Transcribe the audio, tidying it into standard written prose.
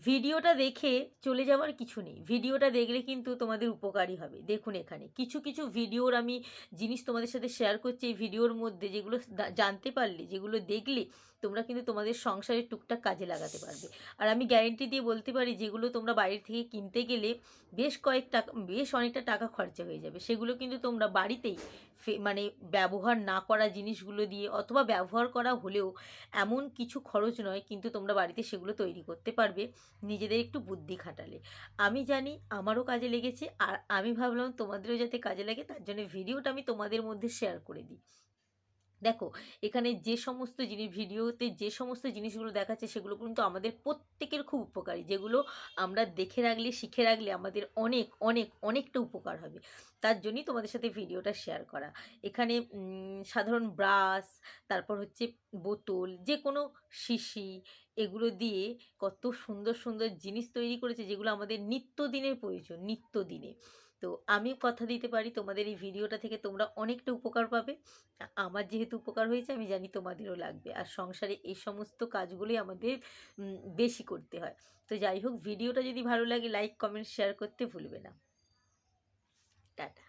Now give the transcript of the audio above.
ভিডিওটা দেখে চলে যাওয়ার কিছু নেই, ভিডিওটা দেখলে কিন্তু তোমাদের উপকারী হবে। দেখুন এখানে কিছু কিছু ভিডিওর আমি জিনিস তোমাদের সাথে শেয়ার করছি এই ভিডিওর মধ্যে, যেগুলো জানতে পারলে, যেগুলো দেখলে তোমরা কিন্তু তোমাদের সংসারের টুকটাক কাজে লাগাতে পারবে। আর আমি গ্যারেন্টি দিয়ে বলতে পারি যেগুলো তোমরা বাইরে থেকে কিনতে গেলে বেশ অনেকটা টাকা খরচা হয়ে যাবে, সেগুলো কিন্তু তোমরা বাড়িতেই মানে ব্যবহার না করা জিনিসগুলো দিয়ে, অথবা ব্যবহার করা হলেও এমন কিছু খরচ নয়, কিন্তু তোমরা বাড়িতে সেগুলো তৈরি করতে পারবে নিজেদের একটু বুদ্ধি খাটালে। আমি জানি আমারও কাজে লেগেছে, আর আমি ভাবলাম তোমাদেরও যাতে কাজে লাগে, তার জন্য ভিডিওটা আমি তোমাদের মধ্যে শেয়ার করে দিই। দেখো এখানে যে সমস্ত জিনিস ভিডিওতে যে সমস্ত জিনিসগুলো দেখাচ্ছে সেগুলো কিন্তু আমাদের প্রত্যেকের খুব উপকারী, যেগুলো আমরা দেখে রাখলে শিখে রাখলে আমাদের অনেক অনেক অনেকটা উপকার হবে। তার জন্যই তোমাদের সাথে ভিডিওটা শেয়ার করা। এখানে সাধারণ ব্রাশ, তারপর হচ্ছে বোতল, যে কোনো শিশি, এগুলো দিয়ে কত সুন্দর সুন্দর জিনিস তৈরি করেছে, যেগুলো আমাদের নিত্যদিনের প্রয়োজন, নিত্যদিনে। তো আমি কথা দিতে পারি তোমাদের এই ভিডিওটা থেকে তোমরা অনেকটা উপকার পাবে। আমার যেহেতু উপকার হয়েছে আমি জানি তোমাদেরও লাগবে। আর সংসারে এই সমস্ত কাজগুলোই আমাদের বেশি করতে হয়। তো যাই হোক, ভিডিওটা যদি ভালো লাগে লাইক কমেন্ট শেয়ার করতে ভুলবে না। টাটা।